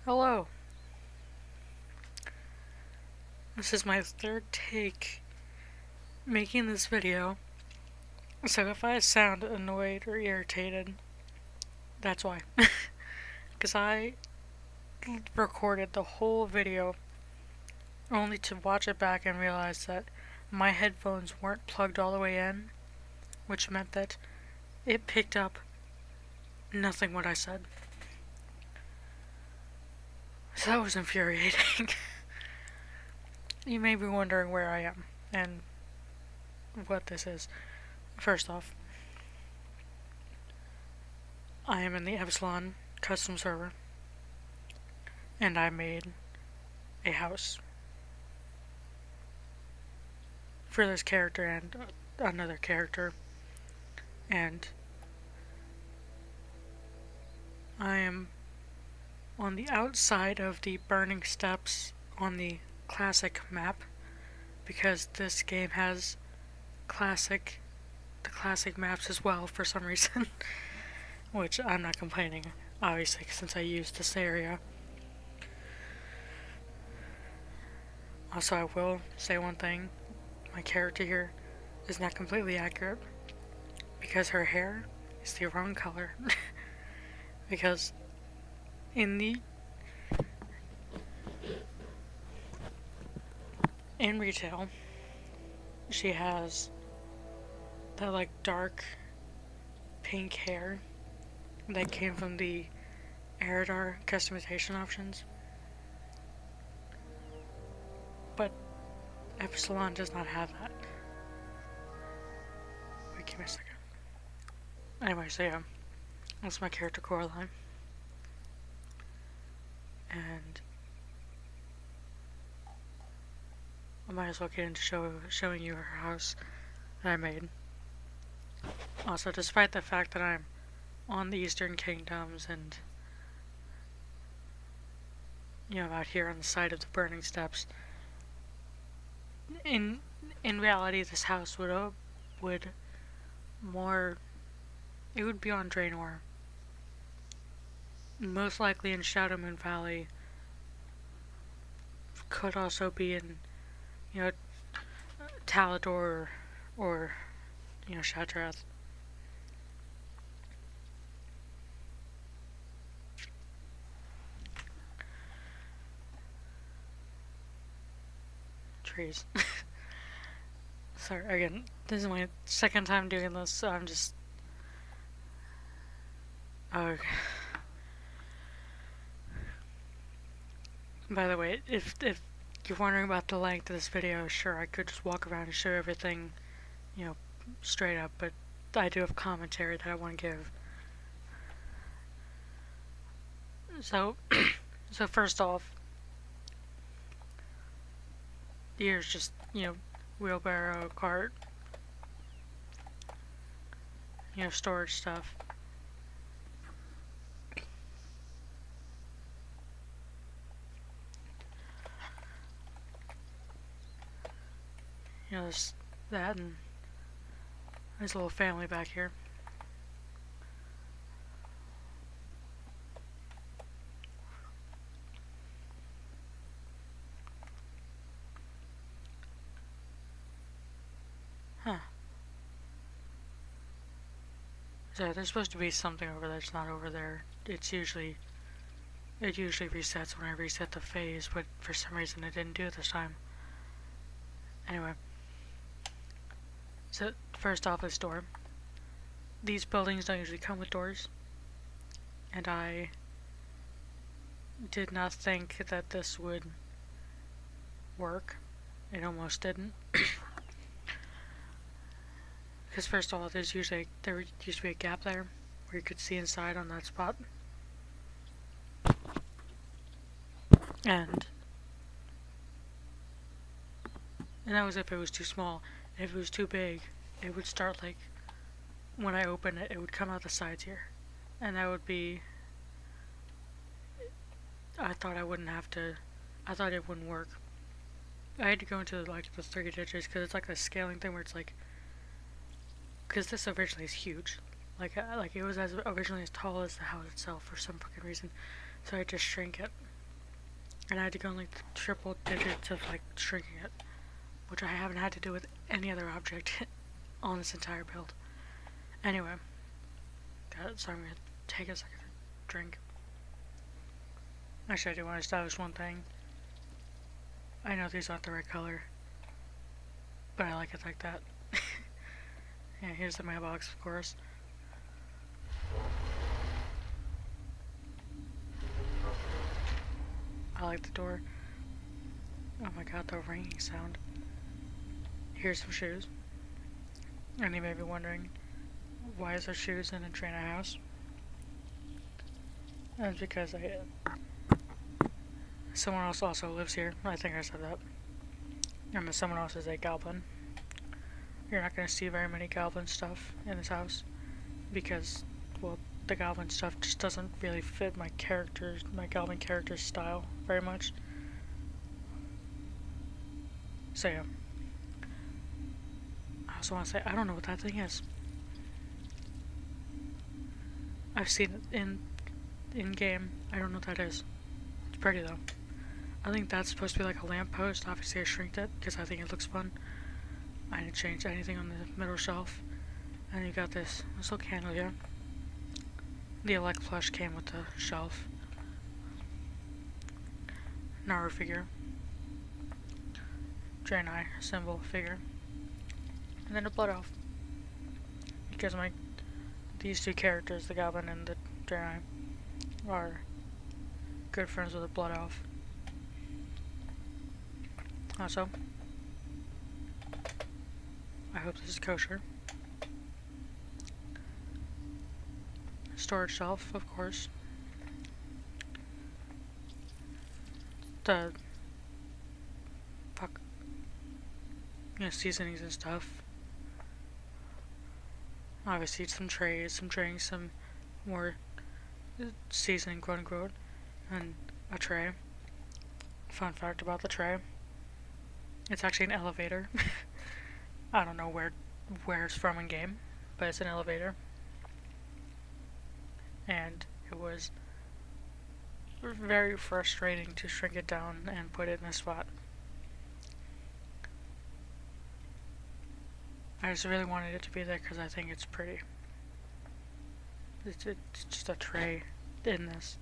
Hello. This is my third take making this video, so if I sound annoyed or irritated, that's why. Because I recorded the whole video only to watch it back and realize that my headphones weren't plugged all the way in, which meant that it picked up nothing what I said. So that was infuriating. You may be wondering where I am and what this is. First off, I am in the Epsilon custom server, and I made a house for this character and another character, and I am on the outside of the burning steps on the classic map, because this game has the classic maps as well for some reason, which I'm not complaining, obviously, since I used this area. Also, I will say one thing, my character here is not completely accurate, because her hair is the wrong color. Because in retail, she has that like dark pink hair that came from the Eridar customization options, but Epsilon does not have that. Wait, give me a second. Anyway, so yeah, that's my character Coraline, and I might as well get into showing you her house that I made. Also, despite the fact that I'm on the Eastern Kingdoms and, out here on the side of the burning steps, in reality, this house would more, it would be on Draenor, most likely in Shadowmoon Valley. Could also be in, Talador or Shatrath. Trees. Sorry, again, this is my second time doing this, so I'm just... Okay. By the way, if you're wondering about the length of this video, sure, I could just walk around and show everything, straight up, but I do have commentary that I want to give. So, so first off, here's just, wheelbarrow, cart, storage stuff. There's that, and there's a little family back here. Huh. So there's supposed to be something over there that's not over there. It usually resets when I reset the phase, but for some reason it didn't do it this time. Anyway. So, first off, this door. These buildings don't usually come with doors, and I did not think that this would work. It almost didn't. Because first of all, there used to be a gap there where you could see inside on that spot. And that was if it was too small. If it was too big, it would start like, when I open it, it would come out the sides here. And that would be, I thought it wouldn't work. I had to go into like the 3 digits because it's like a scaling thing where it's like, because this originally is huge. Like it was as originally as tall as the house itself for some fucking reason. So I just shrink it. and I had to go in like the triple digits of like shrinking it, which I haven't had to do with any other object on this entire build. Anyway, so I'm gonna take a second to drink. Actually, I do want to establish one thing. I know these aren't the right color, but I like it like that. Yeah, here's the mailbox, of course. I like the door. Oh my god, the ringing sound. Here's some shoes. And you may be wondering, why is there shoes in a trainer house? That's because someone else also lives here. I think I said that. And someone else is a goblin. You're not going to see very many goblin stuff in this house because, well, the goblin stuff just doesn't really fit my goblin character's style very much. So yeah. I also want to say, I don't know what that thing is. I've seen it in game. I don't know what that is. It's pretty though. I think that's supposed to be like a lamppost. Obviously I shrinked it because I think it looks fun. I didn't change anything on the middle shelf. And you got this little candle here. The elect plush came with the shelf. Naru figure. Draenei symbol figure. And then a blood elf. Because these two characters, the goblin and the Draenei, are good friends with the blood elf. Also, I hope this is kosher. Storage shelf, of course. The seasonings and stuff. Obviously, some trays, some drinks, some more seasoning, quote unquote, and a tray. Fun fact about the tray: it's actually an elevator. I don't know where it's from in game, but it's an elevator. And it was very frustrating to shrink it down and put it in a spot. I just really wanted it to be there because I think it's pretty. It's just a tray in this.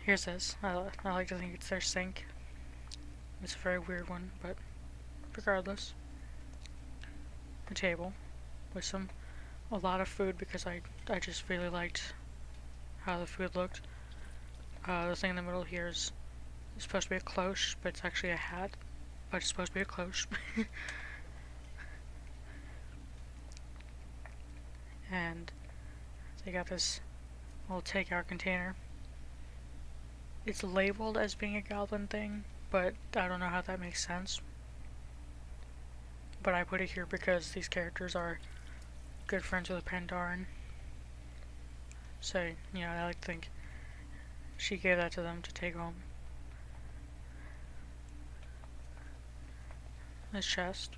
Here's this. I like to think it's their sink. It's a very weird one, but regardless. A table with a lot of food because I just really liked how the food looked. The thing in the middle here is supposed to be a cloche, but it's actually a hat. But it's supposed to be a cloche. And they got this little takeout container. It's labeled as being a goblin thing, but I don't know how that makes sense. But I put it here because these characters are good friends with Pandaren. So, you know, I like to think she gave that to them to take home. This chest.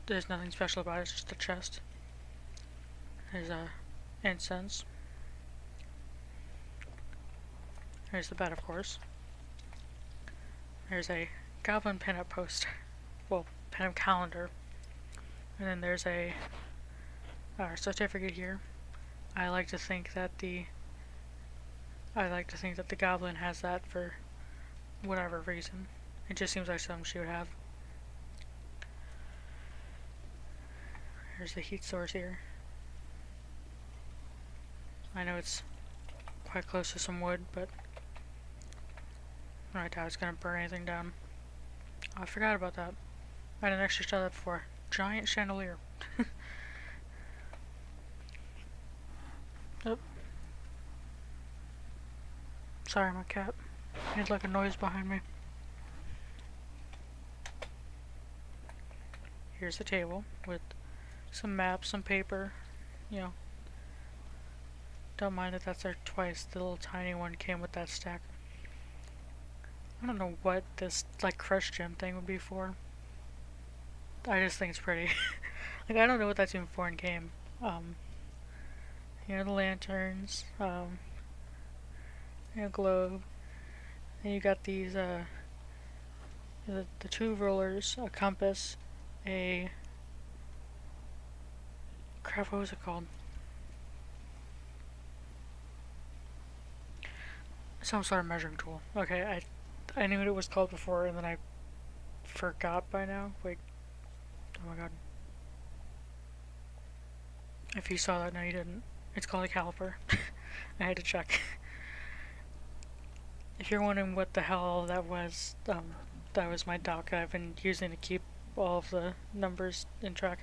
There's nothing special about it, it's just a chest. There's incense. There's the bed, of course. There's a goblin pinup poster. Well, pinup calendar. And then there's a certificate here. I like to think that the goblin has that for whatever reason. It just seems like something she would have. There's the heat source here. I know it's quite close to some wood, but I doubt it's gonna burn anything down. Oh, I forgot about that. I didn't actually show that before. Giant chandelier. Oh. Sorry, my cat made like a noise behind me. Here's the table with some maps, some paper, you know. Don't mind that that's there twice. The little tiny one came with that stack. I don't know what this like crush gem thing would be for. I just think it's pretty. Like I don't know what that's even for in game. You know, the lanterns, you know, globe. And you got these, the two rulers, a compass, a... Crap, what was it called? Some sort of measuring tool. Okay, I knew what it was called before, and then I forgot by now. Wait, oh my god. If you saw that, no you didn't. It's called a caliper. I had to check. If you're wondering what the hell that was my dock I've been using to keep all of the numbers in track.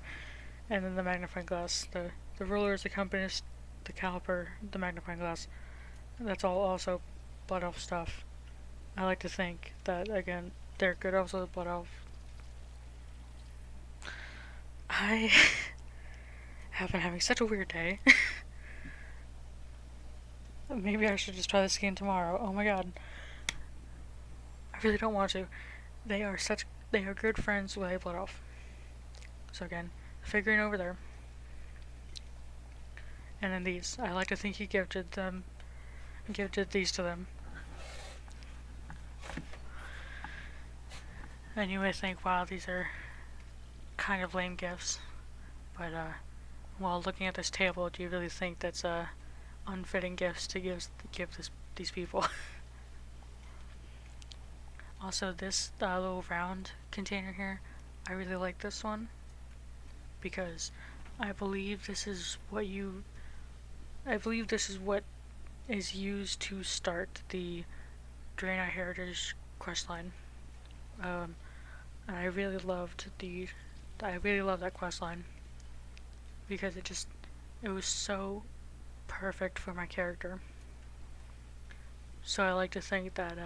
And then the magnifying glass, the rulers, the compass, the caliper, the magnifying glass. That's all also Blood Elf stuff. I like to think that, again, they're good elves with the Blood Elf. I have been having such a weird day. Maybe I should just try this again tomorrow. Oh my god. I really don't want to. They are good friends with a Blood Elf. So again, figurine over there. And then these. I like to think he gifted these to them. And you may think, wow, these are kind of lame gifts. But, while looking at this table, do you really think that's, unfitting gifts to give these people? Also, this little round container here, I really like this one. Because I believe this is what is used to start the Draenei Heritage questline. And I really loved that questline because it was so perfect for my character. So I like to think that,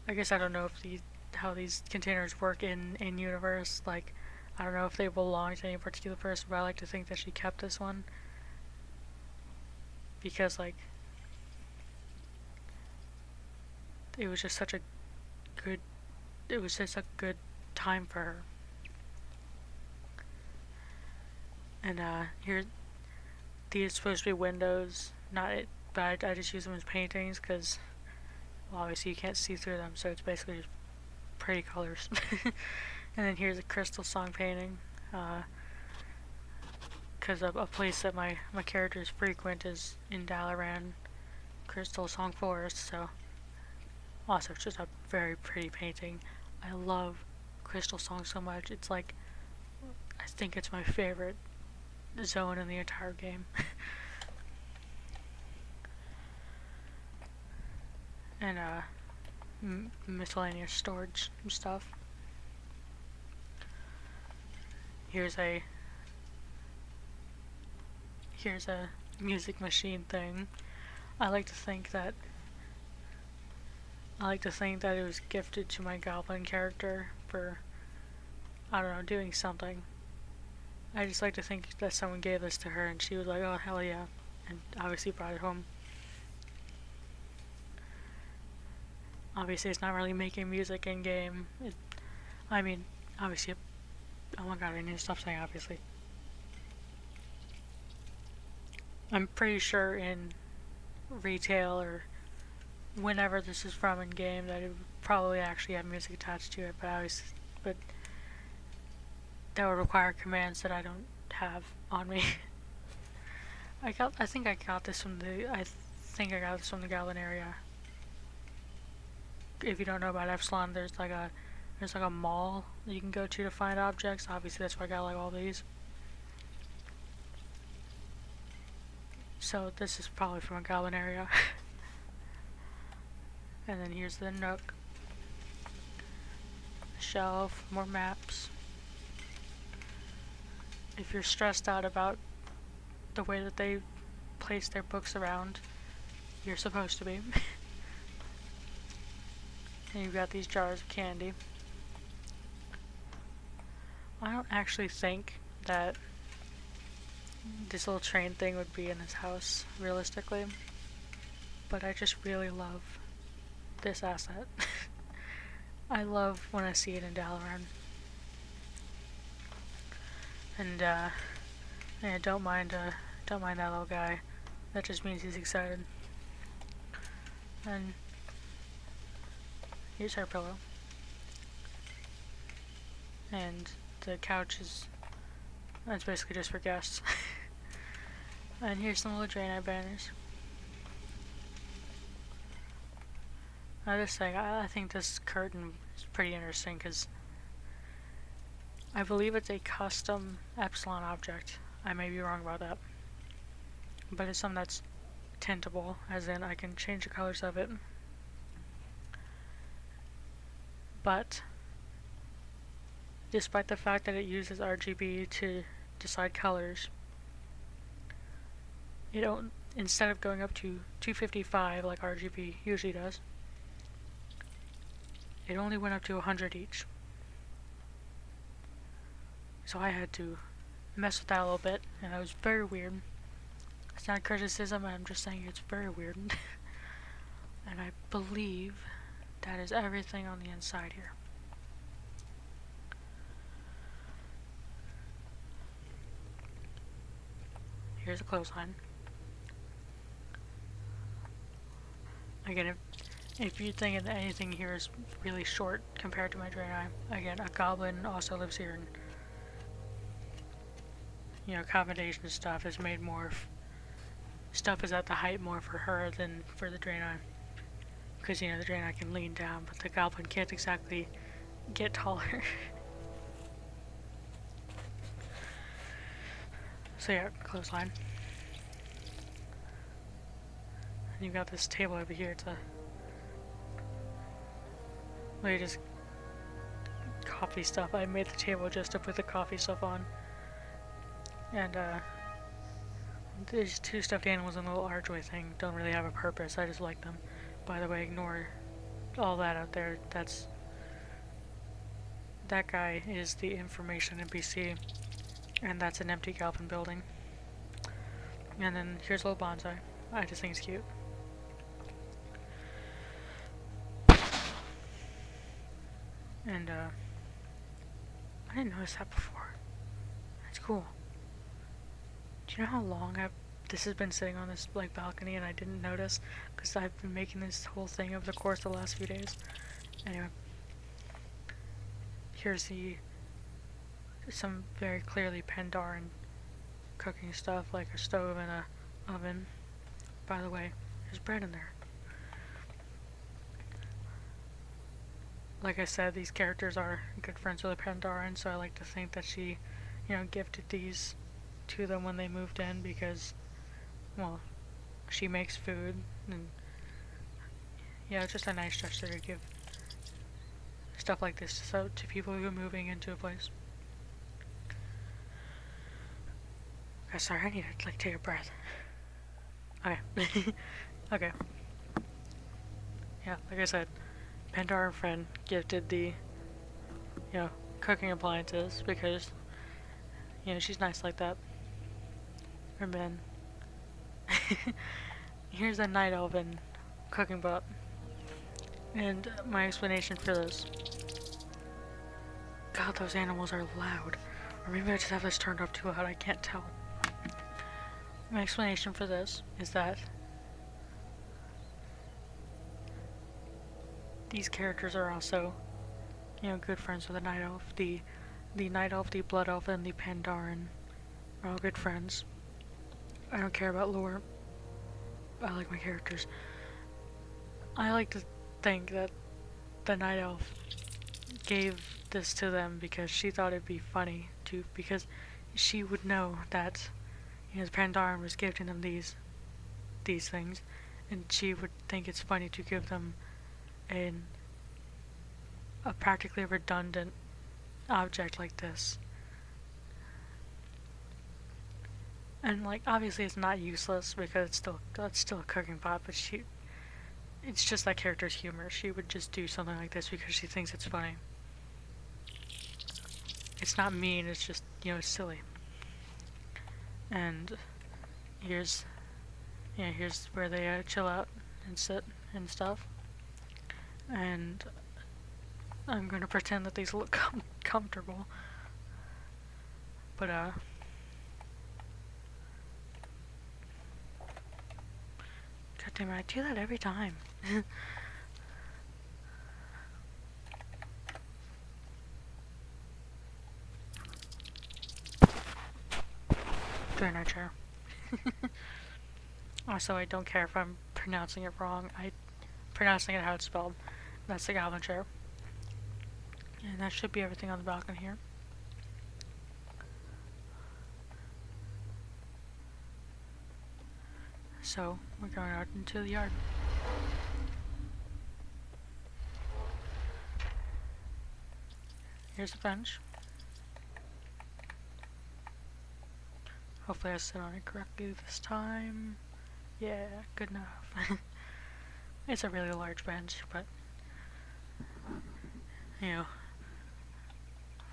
I guess I don't know if how these containers work in universe. Like, I don't know if they belong to any particular person, but I like to think that she kept this one because, like, it was just such a good time for her. And here, these are supposed to be windows, not it, but I just use them as paintings because, well, obviously you can't see through them, so it's basically just pretty colors. And then here's a crystal song painting, because a place that my characters frequent is in Dalaran, Crystal Song Forest, so also it's just a very pretty painting. I love Crystal Song so much. It's like, I think it's my favorite zone in the entire game. And miscellaneous storage stuff. Here's a music machine thing. I like to think that it was gifted to my goblin character for, I don't know, doing something. I just like to think that someone gave this to her and she was like, oh hell yeah, and obviously brought it home. Obviously it's not really making music in game. I mean, obviously, oh my god, I need to stop saying obviously. I'm pretty sure in retail or whenever this is from in game that it would probably actually have music attached to it, but that would require commands that I don't have on me. I think I got this from the Goblin area. If you don't know about Epsilon, there's like a mall that you can go to find objects. Obviously that's where I got like all these. So this is probably from a Goblin area. And then here's the nook. Shelf, more maps. If you're stressed out about the way that they place their books around, you're supposed to be. And you've got these jars of candy. I don't actually think that this little train thing would be in his house, realistically. But I just really love this asset. I love when I see it in Dalaran. And yeah, don't mind that little guy. That just means he's excited. And here's her pillow. And the couch is, that's basically just for guests. And here's some little Draenei banners. Now this thing, I think this curtain is pretty interesting because I believe it's a custom Epsilon object. I may be wrong about that. But it's something that's tintable, as in I can change the colors of it. But despite the fact that it uses RGB to decide colors, it don't, instead of going up to 255 like RGB usually does, it only went up to 100 each. So I had to mess with that a little bit, and that was very weird. It's not criticism, I'm just saying it's very weird. And I believe that is everything on the inside here. Here's a clothesline. Again, if you think that anything here is really short compared to my Draenei, again, a goblin also lives here, and you know, combination stuff is made more. Stuff is at the height more for her than for the Draenei, because you know the Draenei can lean down, but the goblin can't exactly get taller. So yeah, clothesline. And you've got this table over here to really just coffee stuff. I made the table just to put the coffee stuff on. And these two stuffed animals and the little archway thing don't really have a purpose. I just like them. By the way, ignore all that out there. That guy is the information NPC, and that's an empty Galpin building. And then here's a little bonsai. I just think it's cute. And I didn't notice that before. That's cool. Do you know how long this has been sitting on this like balcony and I didn't notice? Because I've been making this whole thing over the course of the last few days. Anyway. Here's some very clearly Pandaren cooking stuff, like a stove and a oven. By the way, there's bread in there. Like I said, these characters are good friends with a Pandaren, so I like to think that she, you know, gifted these to them when they moved in because, well, she makes food, and yeah, it's just a nice gesture to give stuff like this to people who are moving into a place. Okay, sorry, I need to like take a breath. Okay. Okay. Yeah, like I said, Pandaren friend gifted the, you know, cooking appliances because, you know, she's nice like that. And then here's a night elven cooking pot. And my explanation for this. God, those animals are loud. Or maybe I just have this turned up too loud, I can't tell. My explanation for this is that these characters are also, you know, good friends with the Night Elf. The Night Elf, the Blood Elf, and the Pandaren are all good friends. I don't care about lore. I like my characters. I like to think that the Night Elf gave this to them because she thought it'd be funny to, because she would know that, you know, the Pandaren was gifting them these things, and she would think it's funny to give them a practically redundant object like this. And like obviously it's not useless because it's still a cooking pot, but it's just that character's humor. She would just do something like this because she thinks it's funny. It's not mean, it's just, you know, it's silly. And here's where they chill out and sit and stuff. And I'm gonna pretend that these look comfortable. But God damn it, I do that every time. Granite chair. Also, I don't care if I'm pronouncing it wrong. I'm pronouncing it how it's spelled. That's the goblin chair. And that should be everything on the balcony here. So, we're going out into the yard. Here's the bench. Hopefully I sit on it correctly this time. Yeah, good enough. It's a really large bench, but, you know,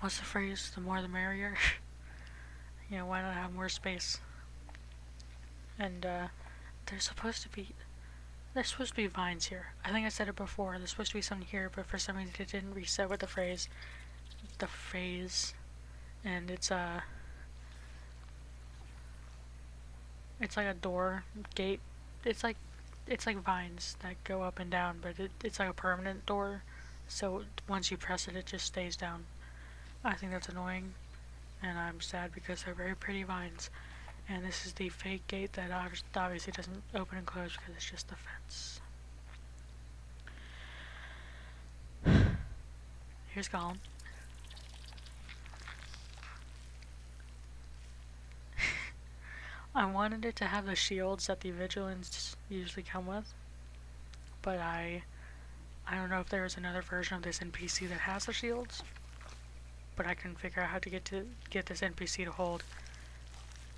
what's the phrase? The more the merrier. You know, why not have more space? And, there's supposed to be vines here. I think I said it before. There's supposed to be something here, but for some reason it didn't reset with the phrase. And it's like a door gate. It's like vines that go up and down, but it's like a permanent door. So once you press it, it just stays down. I think that's annoying, and I'm sad because they're very pretty vines. And this is the fake gate that obviously doesn't open and close because it's just the fence. Here's Gollum. I wanted it to have the shields that the vigilants usually come with, but I don't know if there is another version of this NPC that has the shields, but I couldn't figure out how to get this NPC to hold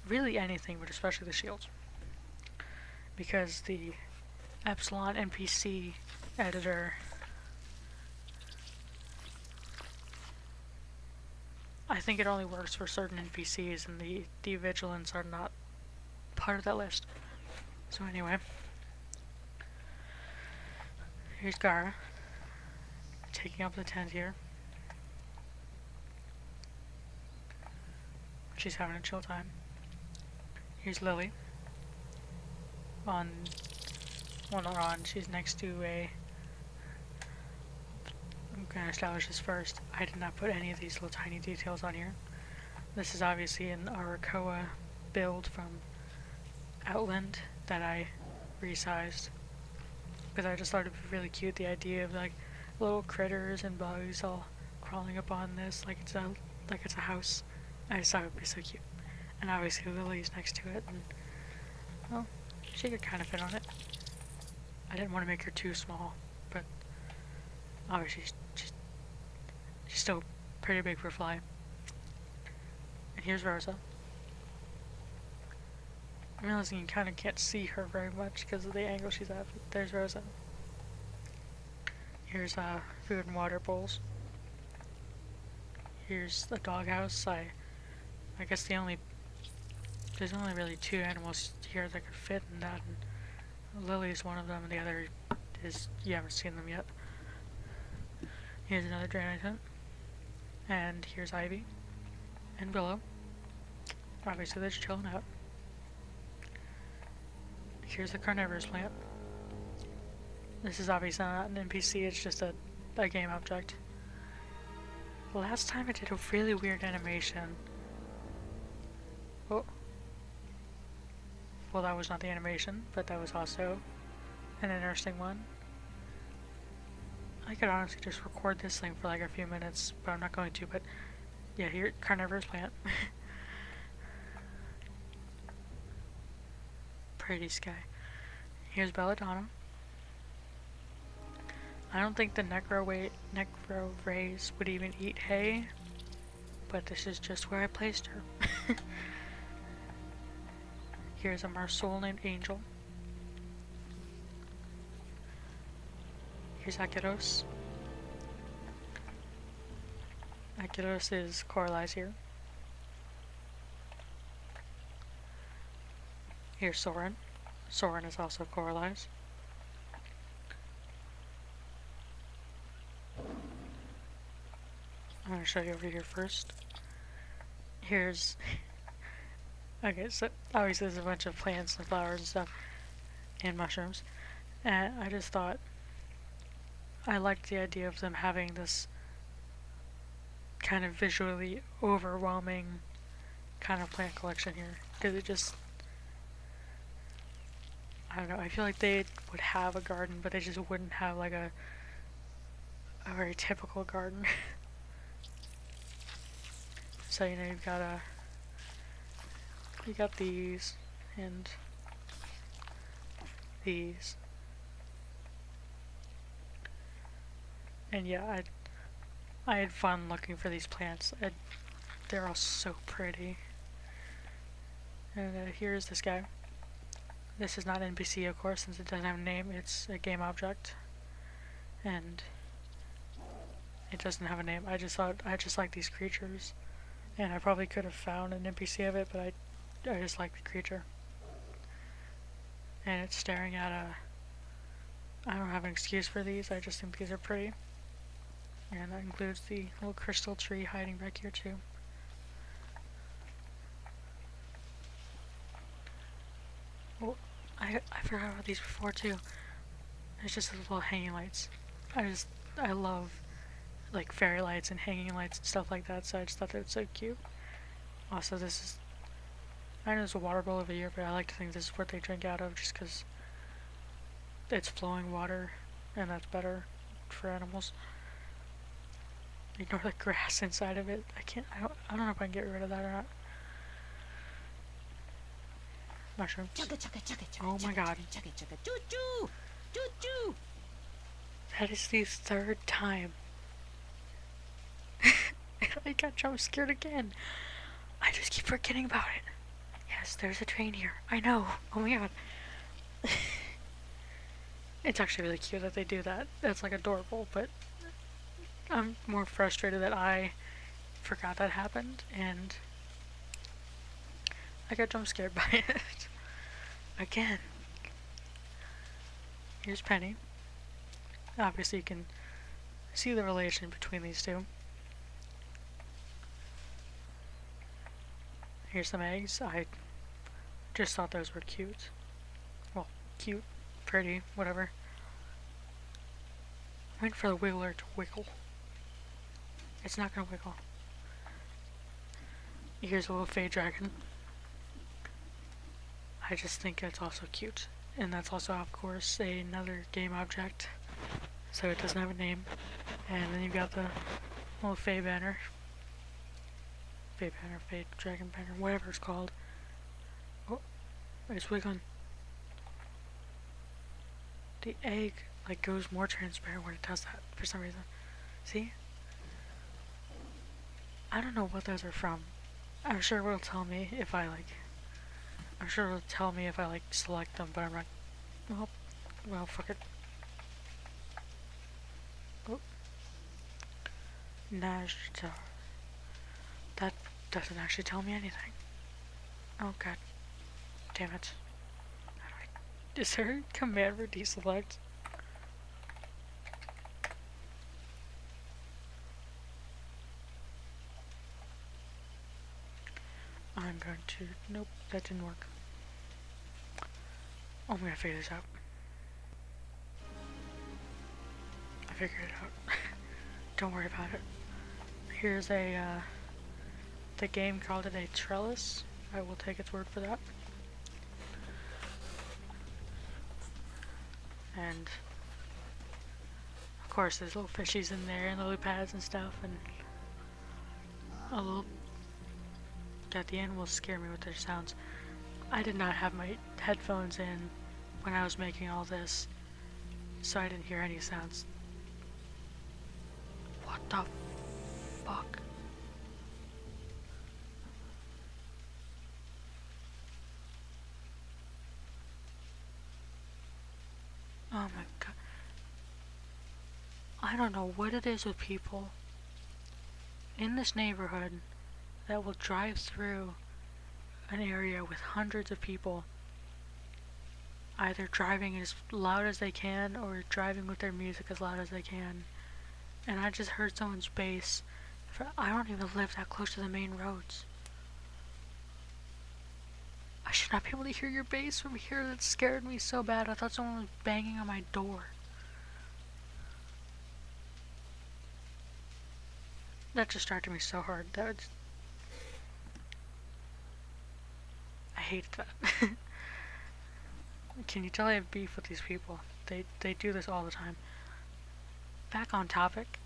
really anything, but especially the shields, because the Epsilon NPC editor, I think it only works for certain NPCs, and the vigilants are not part of that list. So anyway, here's Gara taking up the tent here. She's having a chill time. Here's Lily. Not on. She's next to a. I'm gonna establish this first. I did not put any of these little tiny details on here. This is obviously an Arakoa build from Outland that I resized because I just thought it'd be really cute, the idea of like little critters and bugs all crawling up on this like it's a house. I just thought it would be so cute. And obviously Lily's next to it, and well, she could kind of fit on it. I didn't want to make her too small, but obviously she's still pretty big for a fly. And here's Rosa. I'm realizing you kind of can't see her very much because of the angle she's at, but there's Rosa. Here's food and water bowls. Here's the doghouse. I guess there's only really two animals here that could fit in that, and Lily's one of them, and the other is, you haven't seen them yet. Here's another dragon tent. And here's Ivy and Willow. Obviously they're just chilling out. Here's the carnivorous plant. This is obviously not an NPC, it's just a game object. Last time it did a really weird animation. Oh. Well, that was not the animation, but that was also an interesting one. I could honestly just record this thing for like a few minutes, but I'm not going to, but yeah, here, carnivorous plant. Pretty sky. Here's Belladonna. I don't think the necro rays would even eat hay, but this is just where I placed her. Here's a Marsoul named Angel. Here's Akeros. Akeros is Coralize here. Here's Soren. Soren is also Coralize. I'm going to show you over here first. Here's... Okay, so obviously there's a bunch of plants and flowers and stuff, and mushrooms, and I just thought I liked the idea of them having this kind of visually overwhelming kind of plant collection here, because it just, I don't know, I feel like they would have a garden, but they just wouldn't have like a very typical garden. So, you know, you got these, and these. And yeah, I had fun looking for these plants. They're all so pretty. And here's this guy. This is not NPC, of course, since it doesn't have a name. It's a game object. And it doesn't have a name. I just like these creatures. And I probably could have found an NPC of it, but I just like the creature. And it's staring at a... I don't have an excuse for these, I just think these are pretty. And that includes the little crystal tree hiding back here too. Oh, I forgot about these before too. It's just the little hanging lights. I love like fairy lights and hanging lights and stuff like that, so I just thought they were so cute. Also, this is, I know there's a water bowl over here, but I like to think this is what they drink out of just because it's flowing water and that's better for animals. Ignore the grass inside of it. I don't know if I can get rid of that or not. Mushrooms. Oh my god. That is the third time. I got jump scared again. I just keep forgetting about it. Yes, there's a train here. I know. Oh my god. It's actually really cute that they do that. That's like adorable, but I'm more frustrated that I forgot that happened and I got jump scared by it. Again. Here's Penny. Obviously you can see the relation between these two. Here's some eggs. I just thought those were cute. Well, cute, pretty, whatever. I'm waiting for the wiggler to wiggle. It's not gonna wiggle. Here's a little fey dragon. I just think it's also cute. And that's also, of course, another game object. So it doesn't have a name. And then you've got the little fey banner. Fey banner, fey dragon banner, whatever it's called. Oh, it's wiggling. The egg like goes more transparent when it does that for some reason. See? I don't know what those are from. I'm sure it'll tell me if I like. I'm sure it'll tell me if I like select them, but I'm not. Well, fuck it. Oh. Najtar. That doesn't actually tell me anything. Oh god. Damn it. Is there a command for deselect? I'm going to... Nope, that didn't work. Oh, I'm gonna figure this out. I figured it out. Don't worry about it. Here's a, the game called it a trellis. I will take its word for that. And of course there's little fishies in there and lily pads and stuff, and a little... God, the animals scare me with their sounds. I did not have my headphones in when I was making all this, so I didn't hear any sounds. What the fuck? Oh my god. I don't know what it is with people in this neighborhood that will drive through an area with hundreds of people, either driving as loud as they can or driving with their music as loud as they can. And I just heard someone's bass. I don't even live that close to the main roads. I should not be able to hear your bass from here. That scared me so bad. I thought someone was banging on my door. That distracted me so hard. hate that. Can you tell I have beef with these people? They do this all the time. Back on topic.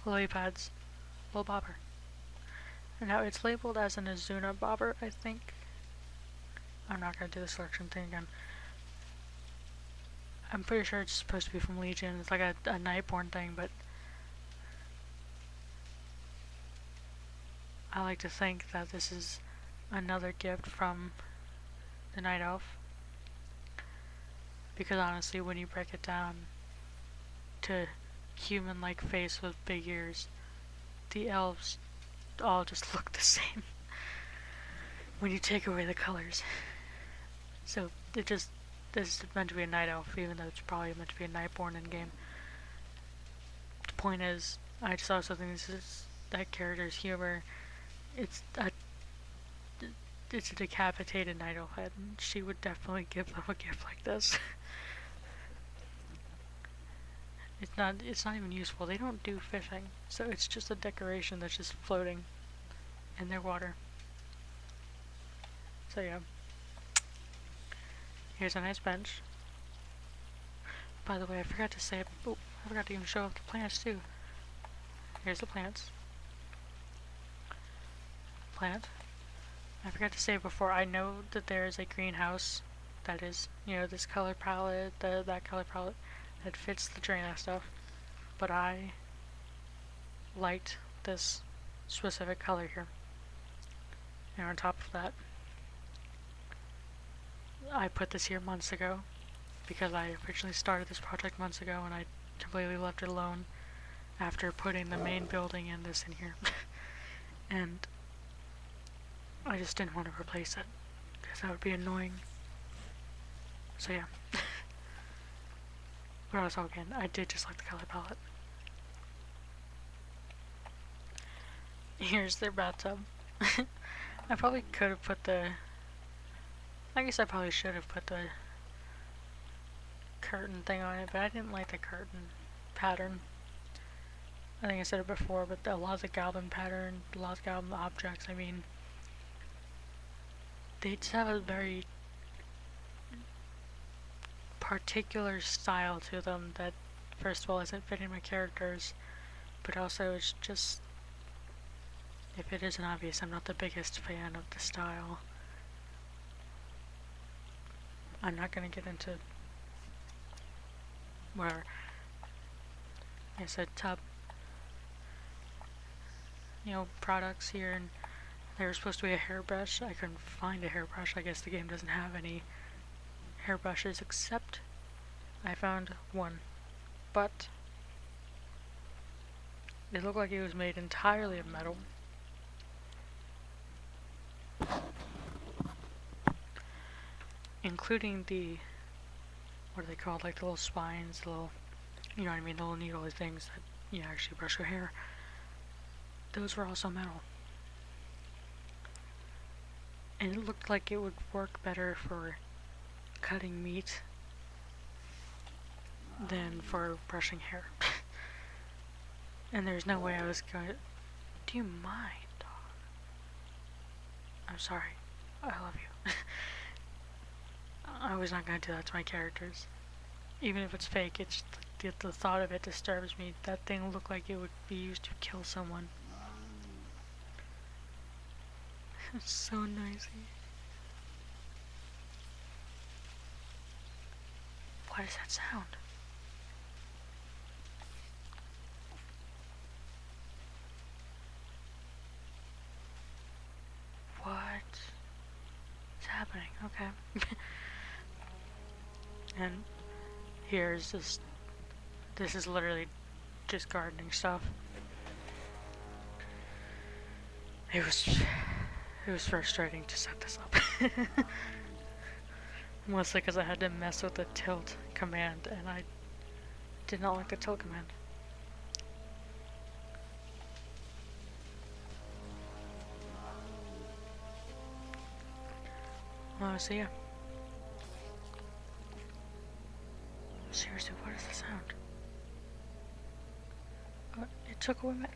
Lily pads. Lil bobber. Now it's labeled as an Azuna bobber, I think. I'm not gonna do the selection thing again. I'm pretty sure it's supposed to be from Legion. It's like a Nightborn thing, but I like to think that this is another gift from the Night Elf. Because honestly, when you break it down to human-like face with big ears, the elves all just look the same when you take away the colors. So this is meant to be a Night Elf, even though it's probably meant to be a Nightborn in game. The point is, I just also think this is that character's humor. It's a decapitated Night Elf head, and she would definitely give them a gift like this. It's not even useful. They don't do fishing, so it's just a decoration that's just floating in their water. So yeah. Here's a nice bench. By the way, I forgot to say, I forgot to even show off the plants too. Here's the plants. Plant. I forgot to say before, I know that there is a greenhouse that is, you know, this color palette, that color palette that fits the Draenei stuff. But I liked this specific color here. And on top of that, I put this here months ago because I originally started this project months ago and I completely left it alone after putting the main building and this in here. And I just didn't want to replace it because that would be annoying. So yeah. But also again, I did just like the color palette. Here's their bathtub. I probably could have put I guess I probably should have put the curtain thing on it, but I didn't like the curtain pattern. I think I said it before, but a lot of the goblin pattern, a lot of the goblin objects, I mean, they just have a very particular style to them that, first of all, isn't fitting my characters, but also it's just, if it isn't obvious, I'm not the biggest fan of the style. I'm not going to get into where I said top, you know, products here, and there was supposed to be a hairbrush. I couldn't find a hairbrush. I guess the game doesn't have any hairbrushes, except I found one, but it looked like it was made entirely of metal. Including the, what are they called, like the little spines, the little, you know what I mean, the little needly things that you actually brush your hair. Those were also metal. And it looked like it would work better for cutting meat than for brushing hair. And there's no way I was going to... Do you mind, dog? I'm sorry. I love you. I was not going to do that to my characters. Even if it's fake, it's the thought of it disturbs me. That thing looked like it would be used to kill someone. It's so noisy. What is that sound? What is happening? Okay. And here's this is literally just gardening stuff. It was frustrating to set this up. Mostly because I had to mess with the tilt command, and I did not like the tilt command. So yeah. Seriously, what is the sound? It took away my...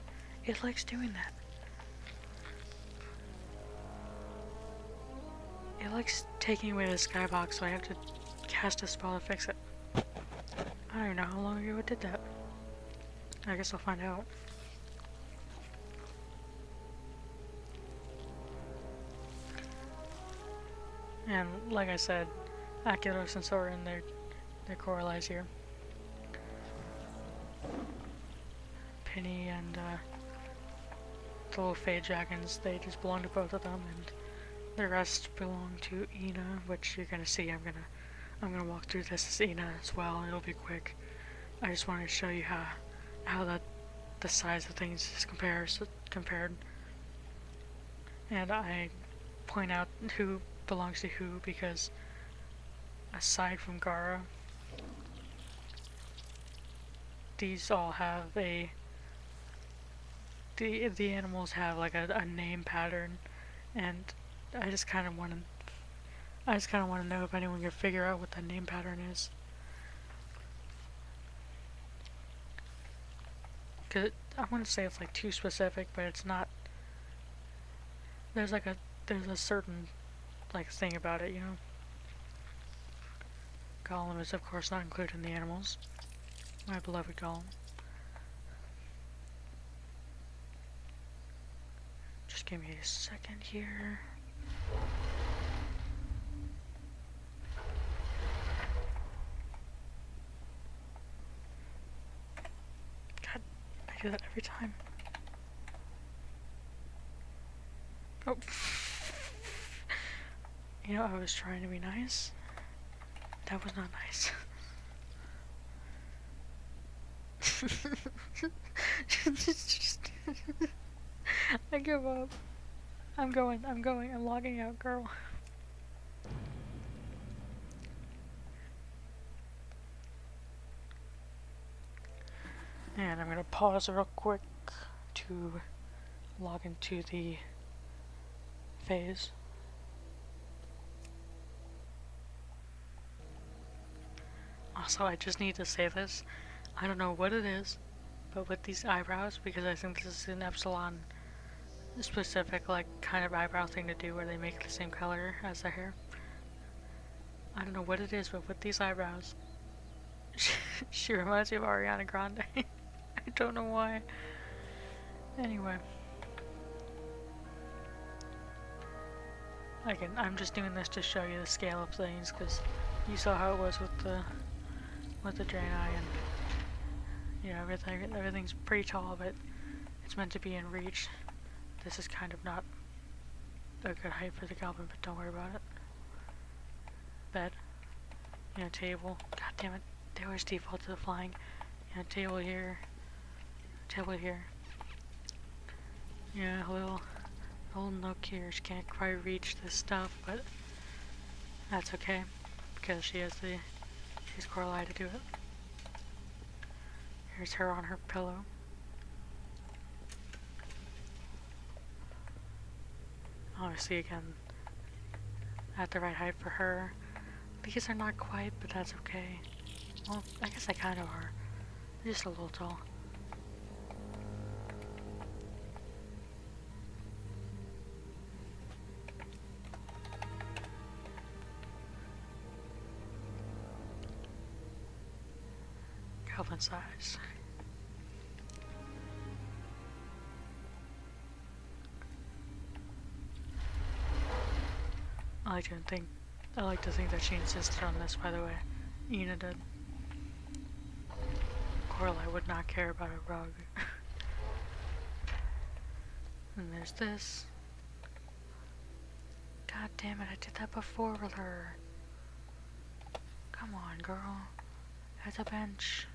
It likes doing that. It likes taking away the skybox, so I have to cast a spell to fix it. I don't even know how long ago it did that. I guess I'll find out. And like I said, Aculos and Soren, they're coralized here. Penny and the little Fade Dragons, they just belong to both of them, and the rest belong to Ina, which you're gonna see. I'm gonna walk through this as Ina as well, and it'll be quick. I just wanted to show you how the size of things is compared, and I point out who belongs to who because aside from Gara, these all have the animals have like a name pattern, and I just kind of want to know if anyone can figure out what that name pattern is. Cause I want to say it's like too specific, but it's not. There's a certain like thing about it, you know. Gollum is of course not included in the animals. My beloved Gollum. Just give me a second here. God, I do that every time. Oh. You know, I was trying to be nice. That was not nice. I give up. I'm logging out, girl. And I'm gonna pause real quick to log into the phase. Also, I just need to say this. I don't know what it is, but with these eyebrows, because I think this is an Epsilon specific, like, kind of eyebrow thing to do where they make the same color as their hair. I don't know what it is, but with these eyebrows, she reminds me of Ariana Grande. I don't know why. Anyway. I'm just doing this to show you the scale of things, because you saw how it was with the Draenei, and you know, everything's pretty tall, but it's meant to be in reach. This is kind of not a good height for the goblin, but don't worry about it. Bed. You know, table. God damn it. They always default to the flying. You know, table here. Table here. Yeah, a little nook here. She can't quite reach this stuff, but that's okay. Because she's Coralie to do it. Here's her on her pillow. Obviously, again, at the right height for her. These are not quite, but that's okay. Well, I guess they kind of are. They're just a little tall. Goblin size. I like to think that she insisted on this, by the way. Ina did. Coralie would not care about a rug. And there's this. God damn it, I did that before with her. Come on, girl. At the bench.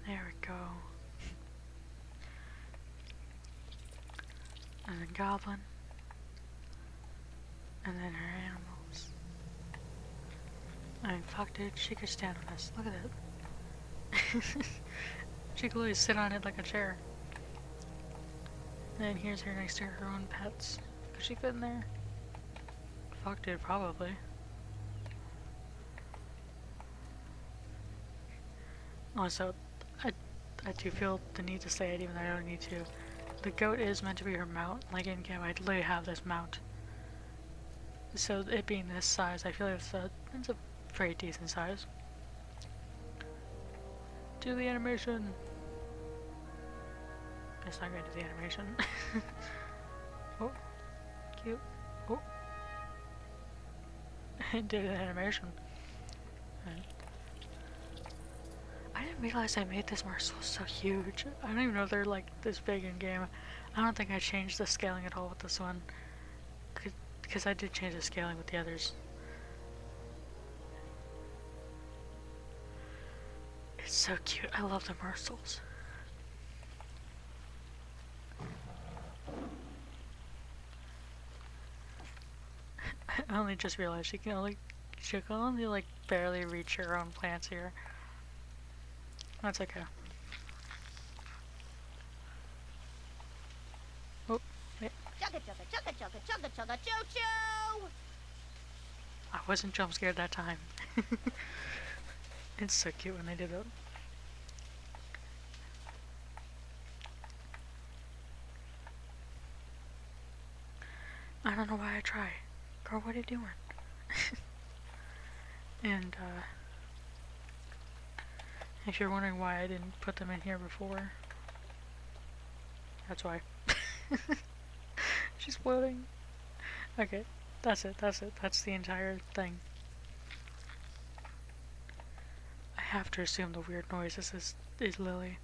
There we go. And then Goblin. And then her animals. I mean, fuck, dude, she could stand on this. Look at it. She could literally sit on it like a chair. And here's her next to her own pets. Could she fit in there? Fuck, dude, probably. Also, I do feel the need to say it even though I don't need to. The goat is meant to be her mount. Like in game, I literally have this mount. So it being this size, I feel like it's a pretty decent size. Do the animation. It's not going to do the animation. Oh, cute. Oh, it did an animation. And I didn't realize I made this morsel so huge. I don't even know they're like this big in game. I don't think I changed the scaling at all with this one. Because I did change the scaling with the others. It's so cute. I love the morsels. I only just realized she can only like barely reach her own plants here. That's okay. Oh, wait. Chugga chugga chugga chugga chugga chugga choo choo! I wasn't jump scared that time. It's so cute when they do that. I don't know why I try. Girl, what are you doing? And, if you're wondering why I didn't put them in here before, that's why. She's floating. Okay, that's it, that's it. That's the entire thing. I have to assume the weird noises is Lily.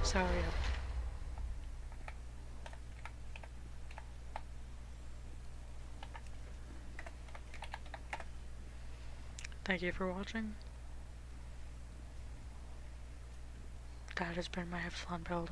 So, yeah. Thank you for watching. That has been my Epsilon build.